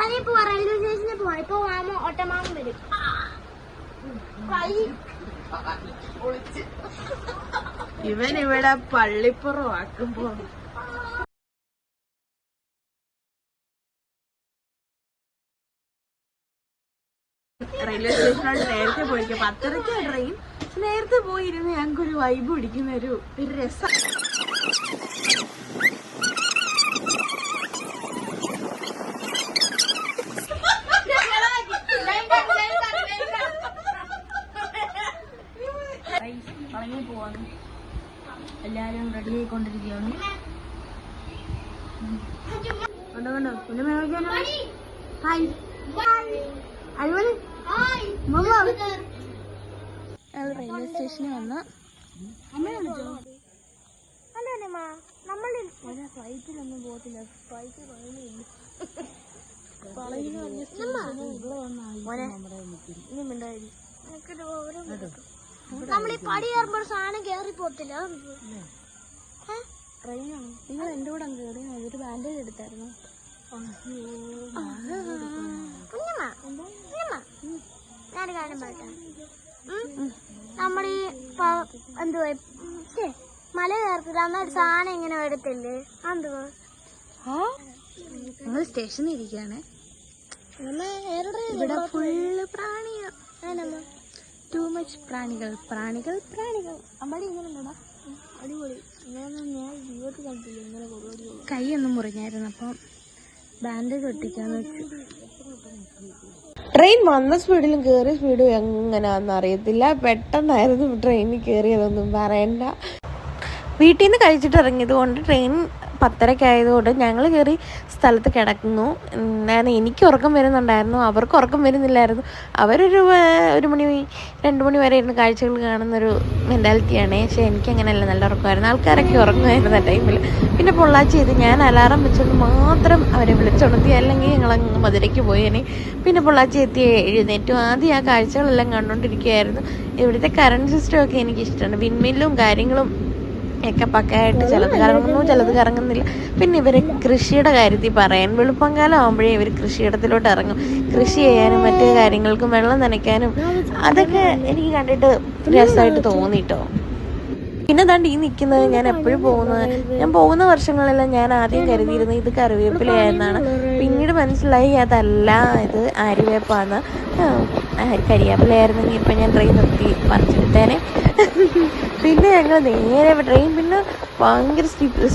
Railway സ്റ്റേഷനിൽ പോവാ. ഇപ്പൊ ഒറ്റമാമൻ വരും. ഇവൻ ഇവിടെ പള്ളിപ്പുറം ആക്കുമ്പോ റെയിൽവേ സ്റ്റേഷനോട് നേരത്തെ പോയിരിക്കും. 10:30 ട്രെയിൻ. നേരത്തെ പോയിരുന്ന് ഞങ്ങൾക്കൊരു വൈബ് പിടിക്കുന്ന ഒരു രസം. പോവാണ്. എല്ലാരും റെഡി ആയിക്കൊണ്ടിരിക്കുകയാണ്. കണ്ടോ കണ്ടോ പിന്നെ ഹായ് റെയിൽവേ സ്റ്റേഷനിൽ വന്ന ഫ്ലൈറ്റിലൊന്നും പോകത്തില്ല. ഫ്ലൈറ്റ് നമ്മളീ പടി കയറുമ്പോൾ സാധനം കേറി പോത്തില്ല. ട്രെയിനാണ്. നിങ്ങൾ എന്റെ കൂടെ അങ്ങ് കയറി ഒരു ബാൻഡേജ് എടുത്തായിരുന്നു. ഞാനൊരു കാര്യം പറയട്ടെ. നമ്മളീ എന്തുവാ മല കയറത്തില്ല. അന്നൊരു സാധനം ഇങ്ങനെ എടുത്തില്ലേ? എന്തുവാ നമ്മൾ സ്റ്റേഷനിൽ ഇരിക്കുകയാണ്. ഇവിടെ ഫുള്ള് പ്രാണിയാ. ടൂ മച്ച് പ്രാണികൾ പ്രാണികൾ പ്രാണികൾ. അമ്പടി ഇങ്ങനെ ഉണ്ടോ? അടിപൊളി. ഞാൻ ജീവിതത്തിൽ കണ്ടില്ല ഇങ്ങനെ പരിപാടി. കൈയൊന്നും മുറിഞ്ഞായിരുന്നു. അപ്പം ബാൻഡേജ് ഒട്ടിക്കാന്ന് വെച്ചു. ട്രെയിൻ വന്ന സ്പീഡിലും കയറിയ സ്പീഡും എങ്ങനെയാണെന്ന് അറിയത്തില്ല. പെട്ടെന്നായിരുന്നു ട്രെയിനിൽ കയറിയതൊന്നും പറയണ്ട. വീട്ടിൽ നിന്ന് കഴിച്ചിട്ട് ഇറങ്ങിയത് കൊണ്ട് ട്രെയിൻ 10:30 ആയതുകൊണ്ട് ഞങ്ങൾ കയറി സ്ഥലത്ത് കിടക്കുന്നു. എനിക്ക് ഉറക്കം വരുന്നുണ്ടായിരുന്നു, അവർക്ക് ഉറക്കം വരുന്നില്ലായിരുന്നു. അവരൊരു 1 മണി 2 മണി വരെ ഇരുന്ന് കാഴ്ചകൾ കാണുന്നൊരു മെൻറ്റാലിറ്റിയാണ്. പക്ഷേ എനിക്കങ്ങനെയല്ല, നല്ല ഉറക്കമായിരുന്നു. ആൾക്കാരൊക്കെ ഉറങ്ങുമായിരുന്നു ആ ടൈമിൽ. പിന്നെ പൊള്ളാച്ചി ചെയ്ത് ഞാൻ അലാറം വെച്ചുകൊണ്ട് മാത്രം അവരെ വിളിച്ചുണർത്തി, അല്ലെങ്കിൽ ഞങ്ങളങ്ങ് മധുരയ്ക്ക് പോയേനെ. പിന്നെ പൊള്ളാച്ചി എത്തി എഴുന്നേറ്റു. ആദ്യം ആ കാഴ്ചകളെല്ലാം കണ്ടുകൊണ്ടിരിക്കുകയായിരുന്നു. ഇവിടുത്തെ കറണ്ട് സിസ്റ്റമൊക്കെ എനിക്കിഷ്ടമാണ്. വിൻമില്ലും കാര്യങ്ങളും ഒക്കെ പക്കയായിട്ട് ചിലത് കറങ്ങുന്നു, ചിലത് കറങ്ങുന്നില്ല. പിന്നെ ഇവർ കൃഷിയുടെ കാര്യത്തിൽ പറയാൻ വെളുപ്പംകാലം ആകുമ്പോഴേ ഇവർ കൃഷിയിടത്തിലോട്ട് ഇറങ്ങും. കൃഷി ചെയ്യാനും മറ്റു കാര്യങ്ങൾക്കും വെള്ളം നനയ്ക്കാനും അതൊക്കെ എനിക്ക് കണ്ടിട്ട് രസമായിട്ട് തോന്നിട്ടോ. പിന്നെ ദാണ്ട് ഈ നിൽക്കുന്നത് ഞാൻ എപ്പോഴും ഞാൻ പോകുന്ന വർഷങ്ങളെല്ലാം ഞാൻ ആദ്യം കരുതിയിരുന്നത് ഇത് കറിവേപ്പിലയായെന്നാണ്. പിന്നീട് മനസ്സിലായി അതല്ല, ഇത് ആര്യവേപ്പാന്ന്. കരിവേപ്പിലയായിരുന്നെങ്കിൽ ഇപ്പം ഞാൻ ട്രെയിൻ നിർത്തി പറിച്ചെടുത്തേനെ. പിന്നെ ഞങ്ങൾ നേരെ ട്രെയിൻ പിന്നെ ഭയങ്കര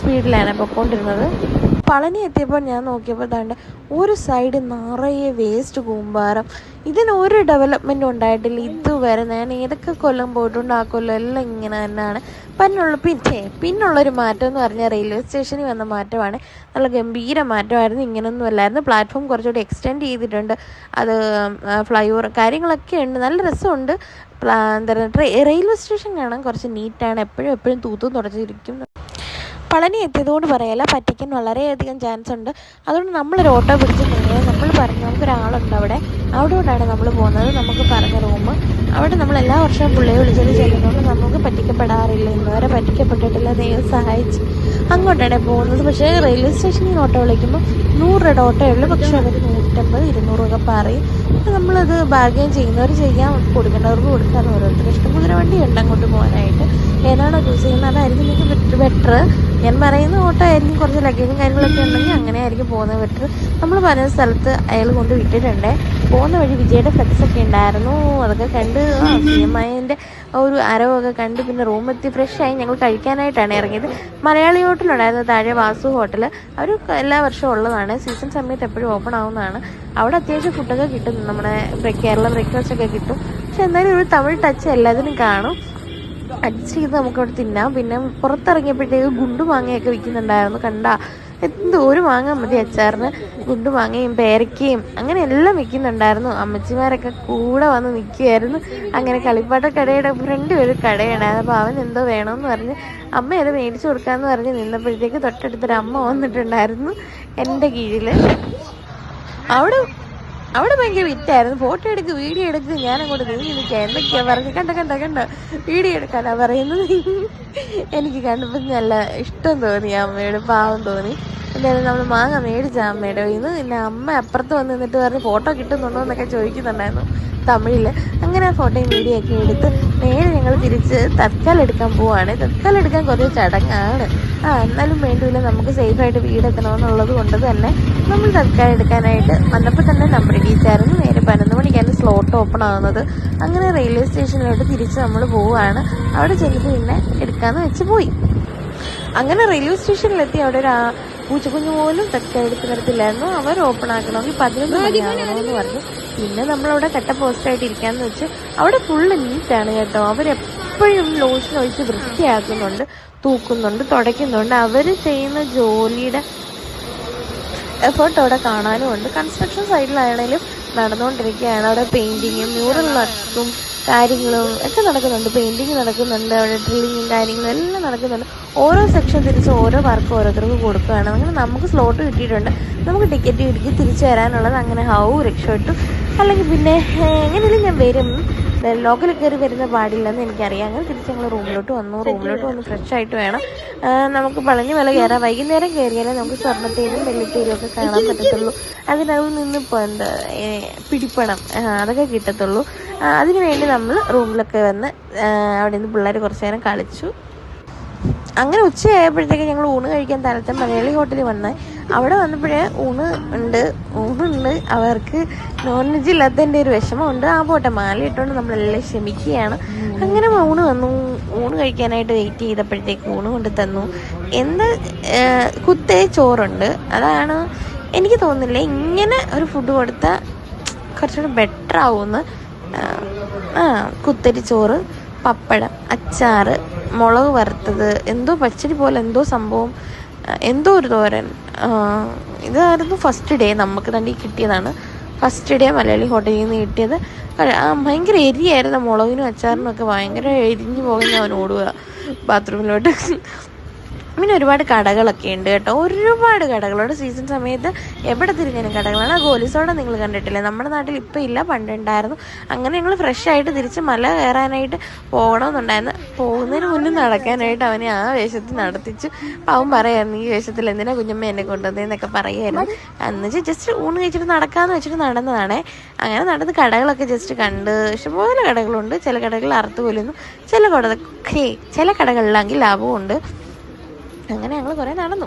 സ്പീഡിലാണ് പൊയ്ക്കൊണ്ടിരുന്നത്. പളനി എത്തിയപ്പോൾ ഞാൻ നോക്കിയപ്പോൾ താണ്ട് ഒരു സൈഡ് നിറയെ വേസ്റ്റ് കൂമ്പാരം. ഇതിനൊരു ഡെവലപ്മെൻറ്റും ഉണ്ടായിട്ടില്ല ഇതുവരെ. ഞാൻ ഏതൊക്കെ കൊല്ലം പോയിട്ടുണ്ട് ആ കൊല്ലം എല്ലാം ഇങ്ങനെ തന്നെയാണ്. പിന്നുള്ളൊരു മാറ്റം എന്ന് പറഞ്ഞാൽ റെയിൽവേ സ്റ്റേഷനിൽ വന്ന മാറ്റമാണ്. നല്ല ഗംഭീര മാറ്റമായിരുന്നു. ഇങ്ങനൊന്നും അല്ലായിരുന്നു. പ്ലാറ്റ്ഫോം കുറച്ചുകൂടി എക്സ്റ്റെൻഡ് ചെയ്തിട്ടുണ്ട്. അത് ഫ്ലൈ ഓവർ കാര്യങ്ങളൊക്കെ ഉണ്ട്. നല്ല രസമുണ്ട്. റെയിൽവേ സ്റ്റേഷൻ കാണാൻ കുറച്ച് നീറ്റാണ്. എപ്പോഴും തൂത്തും തുടച്ചിരിക്കും. പളനി എത്തിയതുകൊണ്ട് പറയല, പറ്റിക്കാൻ വളരെയധികം ചാൻസ് ഉണ്ട്. അതുകൊണ്ട് നമ്മളൊരു ഓട്ടോ പിടിച്ച് നേരെ നമ്മൾ പറഞ്ഞു നമുക്കൊരാളുണ്ട് അവിടോട്ടാണ് നമ്മൾ പോകുന്നത്. നമുക്ക് പറഞ്ഞ റൂം അവിടെ നമ്മൾ എല്ലാ വർഷവും പുള്ളിയെ വിളിച്ചത് ചെല്ലുന്നതുകൊണ്ട് നമുക്ക് പറ്റിക്കപ്പെടാറില്ല. ഇന്നുവരെ പറ്റിക്കപ്പെട്ടിട്ടില്ല, ദൈവം സഹായിച്ച്. അങ്ങോട്ടാണ് പോകുന്നത്. പക്ഷേ റെയിൽവേ സ്റ്റേഷനിൽ ഓട്ടോ വിളിക്കുമ്പോൾ 100 രൂപയുടെ ഓട്ടോയേ ഉള്ളൂ. പക്ഷെ അവർ 150-200 ഒക്കെ പറയും. നമ്മളത് ഭാഗ്യം ചെയ്യുന്നവർ ചെയ്യാൻ കൊടുക്കേണ്ടവർക്ക് കൊടുക്കാൻ ഓരോരുത്തർ ഇഷ്ടം. കുതിരവണ്ടി ഉണ്ട് അങ്ങോട്ട് പോകാനായിട്ട്. ഏതാണോ ചൂസ് ചെയ്യുന്നത് അതായിരിക്കും നിങ്ങൾക്ക് ബെറ്റർ. ഞാൻ പറയുന്ന ഓട്ടോ ആയിരിക്കും. കുറച്ച് ലഗേജും കാര്യങ്ങളൊക്കെ ഉണ്ടെങ്കിൽ അങ്ങനെ ആയിരിക്കും പോകുന്നത് ബെറ്റർ. നമ്മൾ പറഞ്ഞ സ്ഥലത്ത് അയാൾ കൊണ്ട് വിട്ടിട്ടുണ്ട്. പോകുന്ന വഴി വിജയുടെ ഫ്ലെക്സ് ഒക്കെ ഉണ്ടായിരുന്നു. അതൊക്കെ കണ്ട് CMIൻ്റെ ഒരു അരവൊക്കെ കണ്ട് പിന്നെ റൂമെത്തി ഫ്രഷായി ഞങ്ങൾ കഴിക്കാനായിട്ടാണ് ഇറങ്ങിയത്. മലയാളി ഹോട്ടലുണ്ടായിരുന്നു താഴെ, വാസു ഹോട്ടൽ. അവർ എല്ലാ വർഷവും ഉള്ളതാണ്. സീസൺ സമയത്ത് എപ്പോഴും ഓപ്പൺ ആവുന്നതാണ്. അവിടെ അത്യാവശ്യം ഫുഡൊക്കെ കിട്ടും. നമ്മുടെ കേരള ബ്രേക്ക്ഫാസ്റ്റ് ഒക്കെ കിട്ടും. പക്ഷെ എന്നാലും ഒരു തമിഴ് ടച്ച് എല്ലാത്തിനും കാണും. അഡ്ജസ്റ്റ് ചെയ്ത് നമുക്കവിടെ തിന്നാം. പിന്നെ പുറത്തിറങ്ങിയപ്പോഴത്തേക്ക് ഗുണ്ടുമാങ്ങയൊക്കെ വിൽക്കുന്നുണ്ടായിരുന്നു. കണ്ടാ ഒരു മാങ്ങ മതി അച്ചാറിന്. ഗുണ്ടുമാങ്ങയും പേരയ്ക്കയും അങ്ങനെ എല്ലാം വിൽക്കുന്നുണ്ടായിരുന്നു. അമ്മച്ചിമാരൊക്കെ കൂടെ വന്ന് നിൽക്കുകയായിരുന്നു. അങ്ങനെ കളിപ്പാട്ട കടയുടെ ഫ്രണ്ട് ഒരു കടയുണ്ടായിരുന്നു. അപ്പോൾ അവൻ എന്തോ വേണമെന്ന് പറഞ്ഞ് അമ്മ അത് മേടിച്ചു കൊടുക്കാമെന്ന് പറഞ്ഞ് നിന്നപ്പോഴത്തേക്ക് തൊട്ടടുത്തൊരു അമ്മ വന്നിട്ടുണ്ടായിരുന്നു എൻ്റെ കീഴിൽ. അവിടെ ഭയങ്കര വിറ്റായിരുന്നു. ഫോട്ടോ എടുക്ക്, വീഡിയോ എടുക്ക്. ഞാൻ അങ്ങോട്ട് നീങ്ങി നിൽക്കുക. എന്തൊക്കെയാ പറഞ്ഞ് കണ്ട വീഡിയോ എടുക്കാനാ പറയുന്നത്. എനിക്ക് കണ്ടപ്പോൾ നല്ല ഇഷ്ടം തോന്നി, അമ്മയോട് പാവം തോന്നി. എന്തായാലും നമ്മൾ മാങ്ങ മേടിച്ച അമ്മയുടെ ഇന്ന് പിന്നെ അമ്മ അപ്പുറത്ത് വന്ന് നിന്നിട്ട് പറഞ്ഞ് ഫോട്ടോ കിട്ടുന്നുണ്ടോ എന്നൊക്കെ ചോദിക്കുന്നുണ്ടായിരുന്നു തമിഴിൽ. അങ്ങനെ ആ ഫോട്ടോയും വീഡിയോ ഒക്കെ എടുത്ത് നേരെ ഞങ്ങൾ തിരിച്ച് തത്കാലം എടുക്കാൻ പോവാണ്. തത്കാലം എടുക്കാൻ കുറച്ച് ചടങ്ങാണ്. എന്നാലും വേണ്ടില്ല, നമുക്ക് സേഫായിട്ട് വീടെത്തണമെന്നുള്ളത് കൊണ്ട് തന്നെ നമ്മൾ തത്കാലം എടുക്കാനായിട്ട് വന്നപ്പോൾ തന്നെ നമ്പർ ഇടിച്ചായിരുന്നു. നേരെ 11 മണിക്കാണ് സ്ലോട്ട് ഓപ്പൺ ആകുന്നത്. അങ്ങനെ റെയിൽവേ സ്റ്റേഷനിലോട്ട് തിരിച്ച് നമ്മൾ പോവുകയാണ്. അവിടെ ചെന്നിട്ട് പിന്നെ എടുക്കാമെന്ന് വെച്ച് പോയി. അങ്ങനെ റെയിൽവേ സ്റ്റേഷനിലെത്തി അവിടെ ഒരു പൂച്ചക്കുഞ്ഞു പോലും തത്കാലം എടുത്ത് നിർത്തില്ലായിരുന്നു. അവർ ഓപ്പൺ ആക്കണമെങ്കിൽ 11 മണിയാകണമെന്ന് പറഞ്ഞു. പിന്നെ നമ്മളവിടെ കട്ട പോസ്റ്റായിട്ട് ഇരിക്കാമെന്ന് വെച്ച് അവിടെ ഫുള്ള് നീറ്റാണ് കേട്ടോ. അവരെപ്പോഴും ലോഷൻ ഒഴിച്ച് വൃത്തിയാക്കുന്നുണ്ട്, തൂക്കുന്നുണ്ട്, തുടയ്ക്കുന്നുണ്ട്. അവർ ചെയ്യുന്ന ജോലിയുടെ എഫേർട്ട് അവിടെ കാണാനും ഉണ്ട്. കൺസ്ട്രക്ഷൻ സൈഡിലാണെങ്കിലും നടന്നുകൊണ്ടിരിക്കുകയാണ്. അവിടെ പെയിൻറ്റിങ്ങും മ്യൂറൽ വർക്കും കാര്യങ്ങളും ഒക്കെ നടക്കുന്നുണ്ട്. പെയിൻറ്റിങ് നടക്കുന്നുണ്ട്, അവിടെ ഡ്രില്ലിങ്ങും കാര്യങ്ങളും എല്ലാം നടക്കുന്നുണ്ട്. ഓരോ സെക്ഷൻ തിരിച്ച് ഓരോ വർക്ക് ഓരോരുത്തർക്ക് കൊടുക്കുകയാണ്. അങ്ങനെ നമുക്ക് സ്ലോട്ട് കിട്ടിയിട്ടുണ്ട്. നമുക്ക് ടിക്കറ്റ് കിട്ടി തിരിച്ചു വരാനുള്ളത്. അങ്ങനെ രക്ഷപ്പെട്ടു. അല്ലെങ്കിൽ പിന്നെ എങ്ങനെയും ഞാൻ വരും, ലോക്കൽ കയറി വരുന്ന പാടില്ലെന്ന് എനിക്കറിയാം. അങ്ങനെ തിരിച്ച് ഞങ്ങൾ റൂമിലോട്ട് വന്ന് ഫ്രഷ് ആയിട്ട് വേണം നമുക്ക് പളഞ്ഞ വില കയറാം. വൈകുന്നേരം കയറിയാലേ നമുക്ക് സ്വർണ്ണത്തേരും വെള്ളിത്തേരും ഒക്കെ കാണാൻ പറ്റത്തുള്ളൂ. അതിനകത്ത് നിന്ന് ഇപ്പോൾ പിടിപ്പണം അതൊക്കെ കിട്ടത്തുള്ളൂ. അതിനുവേണ്ടി നമ്മൾ റൂമിലൊക്കെ വന്ന് അവിടെ നിന്ന് പിള്ളേർ കുറച്ച് നേരം കളിച്ചു. അങ്ങനെ ഉച്ചയായപ്പോഴത്തേക്ക് ഞങ്ങൾ ഊണ് കഴിക്കാൻ തലത്തെ മലയാളി ഹോട്ടലിൽ വന്നേ. അവിടെ വന്നപ്പോഴേ ഊണുണ്ട്. അവർക്ക് നോൺ വെജ് ഇല്ലാത്തതിൻ്റെ ഒരു വിഷമമുണ്ട്. പോട്ടെ, മാല ഇട്ടുകൊണ്ട് നമ്മളെല്ലാം ക്ഷമിക്കുകയാണ്. അങ്ങനെ ഊണ് കഴിക്കാനായിട്ട് വെയിറ്റ് ചെയ്തപ്പോഴത്തേക്ക് ഊണ് കൊണ്ട് തന്നു. കുത്തേ ചോറുണ്ട്. അതാണ് എനിക്ക് തോന്നുന്നില്ല, ഇങ്ങനെ ഒരു ഫുഡ് കൊടുത്താൽ കുറച്ചുകൂടി ബെറ്റർ ആവുമെന്ന്. കുത്തരി ചോറ്, പപ്പടം, അച്ചാറ്, മുളക് വറുത്തത്, എന്തോ പച്ചടി പോലെ എന്തോ സംഭവം, എന്തോ ഒരു തോരൻ. ഇതായിരുന്നു ഫസ്റ്റ് ഡേ നമുക്ക് തന്നെ കിട്ടിയതാണ്. ഫസ്റ്റ് ഡേ മലയാളി ഹോട്ടലിൽ നിന്ന് കിട്ടിയത്. ഭയങ്കര എരിയായിരുന്നു. മുളകിനും അച്ചാറിനും ഒക്കെ ഭയങ്കര എരിഞ്ഞു പോകാൻ ഞാൻ ഓടുക ബാത്റൂമിലോട്ട്. പിന്നെ ഒരുപാട് കടകളൊക്കെ ഉണ്ട് കേട്ടോ. ഒരുപാട് കടകളുണ്ട്. സീസൺ സമയത്ത് എവിടെ തിരിഞ്ഞാലും കടകളാണ്. ഗോലിസോഡ നിങ്ങൾ കണ്ടിട്ടില്ലേ? നമ്മുടെ നാട്ടിൽ ഇപ്പം ഇല്ല, പണ്ടുണ്ടായിരുന്നു. അങ്ങനെ ഞങ്ങൾ ഫ്രഷ് ആയിട്ട് തിരിച്ച് മല കയറാനായിട്ട് പോകണമെന്നുണ്ടായിരുന്നു. പോകുന്നതിന് മുന്നേ നടക്കാനായിട്ട് അവനെ ആ വേഷത്തിൽ നടത്തിച്ചു. അവൻ പറയായിരുന്നു, ഈ വേഷത്തിൽ എന്തിനാ കുഞ്ഞമ്മ എന്നെ കൊണ്ടുവന്നതെന്നൊക്കെ പറയായിരുന്നു. എന്നുവെച്ചാൽ ജസ്റ്റ് ഊണ് കഴിച്ചിട്ട് നടക്കാമെന്ന് വെച്ചിട്ട് നടന്നതാണേ. അങ്ങനെ നടന്ന് കടകളൊക്കെ ജസ്റ്റ് കണ്ട് ഇഷ്ടംപോലെ കടകളുണ്ട്. ചില കടകളിൽ അറുത്ത് കൊല്ലുന്നു, ചില കടകളിലാണെങ്കിൽ ലാഭവും ഉണ്ട്. അങ്ങനെ ഞങ്ങൾ കുറേ നടന്നു.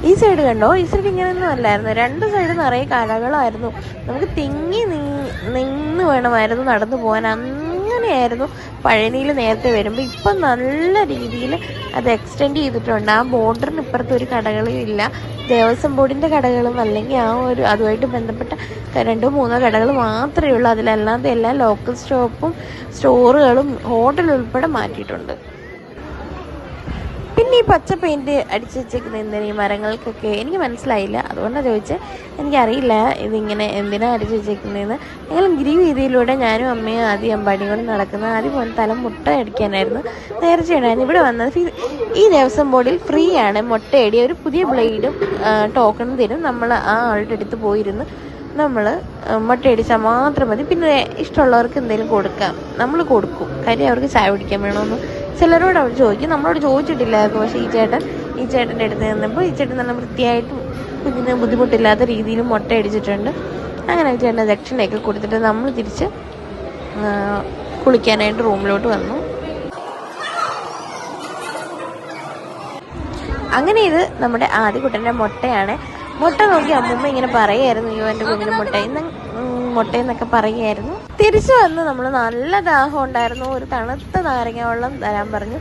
ഈ സൈഡ് കണ്ടോ? ഈ സൈഡ് ഇങ്ങനെയൊന്നും അല്ലായിരുന്നു. 2 സൈഡ് നിറയെ കടകളായിരുന്നു. നമുക്ക് തിങ്ങി നിന്ന് വേണമായിരുന്നു നടന്നു പോകാൻ. അങ്ങനെയായിരുന്നു പഴനിയിൽ നേരത്തെ വരുമ്പോൾ. ഇപ്പം നല്ല രീതിയിൽ അത് എക്സ്റ്റെൻഡ് ചെയ്തിട്ടുണ്ട്. ആ ബോർഡറിന് ഇപ്പുറത്ത് ഒരു കടകളും ഇല്ല. ദേവസ്വം ബോർഡിൻ്റെ കടകളും അല്ലെങ്കിൽ അതുമായിട്ട് ബന്ധപ്പെട്ട 2-3 കടകൾ മാത്രമേ ഉള്ളൂ. അതിലല്ലാതെ എല്ലാ ലോക്കൽ സ്റ്റോറുകളും ഹോട്ടൽ ഉൾപ്പെടെ മാറ്റിയിട്ടുണ്ട്. പിന്നെ ഈ പച്ച പെയിൻറ്റ് അടിച്ച് വെച്ചേക്കുന്ന എന്തിനാ ഈ മരങ്ങൾക്കൊക്കെ എനിക്ക് മനസ്സിലായില്ല. അതുകൊണ്ടാണ് ചോദിച്ചത്. എനിക്കറിയില്ല ഇതിങ്ങനെ എന്തിനാണ് അടിച്ച് വെച്ചേക്കുന്നതെന്ന്. ഞങ്ങൾ ഗിരിവീതിയിലൂടെ ഞാനും അമ്മയും ആദ്യം അമ്പാടിയും കൊണ്ട് നടക്കുന്നത്. ആദ്യം തല മുട്ട അടിക്കാനായിരുന്നു നേർച്ചയുണ്ടായിരുന്നു. ഇവിടെ വന്നത് ഈ ദേവസ്വം ബോർഡിൽ ഫ്രീ ആണ് മുട്ടയടി. ഒരു പുതിയ ബ്ലേഡും ടോക്കണും തരും. നമ്മൾ ആ ആളുടെ അടുത്ത് പോയിരുന്ന് നമ്മൾ മുട്ടയടിച്ചാൽ മാത്രം മതി. പിന്നെ ഇഷ്ടമുള്ളവർക്ക് എന്തെങ്കിലും കൊടുക്കാം. നമ്മൾ കൊടുക്കും. കാര്യം അവർക്ക് ചായ കുടിക്കാൻ വേണമെന്ന് ചിലരോട് അവർ ചോദിക്കും. നമ്മളോട് ചോദിച്ചിട്ടില്ലായിരുന്നു. പക്ഷേ ഈ ചേട്ടൻ്റെ അടുത്ത് നിന്നപ്പോൾ ഈ ചേട്ടൻ നല്ല വൃത്തിയായിട്ടും കുഞ്ഞിന് ബുദ്ധിമുട്ടില്ലാത്ത രീതിയിൽ മുട്ട അടിച്ചിട്ടുണ്ട്. അങ്ങനെ ചേട്ടൻ്റെ ദക്ഷിണയൊക്കെ കൊടുത്തിട്ട് നമ്മൾ തിരിച്ച് കുളിക്കാനായിട്ട് റൂമിലോട്ട് വന്നു. അങ്ങനെ ഇത് നമ്മുടെ ആദ്യകുട്ടൻ്റെ മുട്ടയാണ്. മുട്ട നോക്കി അമ്മൂമ്മ ഇങ്ങനെ പറയായിരുന്നു, അയ്യോ എൻ്റെ കുഞ്ഞിന് മുട്ടയെന്നൊക്കെ പറയുമായിരുന്നു. തിരിച്ചു വന്ന് നമ്മൾ നല്ല ദാഹം ഉണ്ടായിരുന്നു. ഒരു തണുത്ത നാരങ്ങ വെള്ളം തരാൻ പറഞ്ഞു.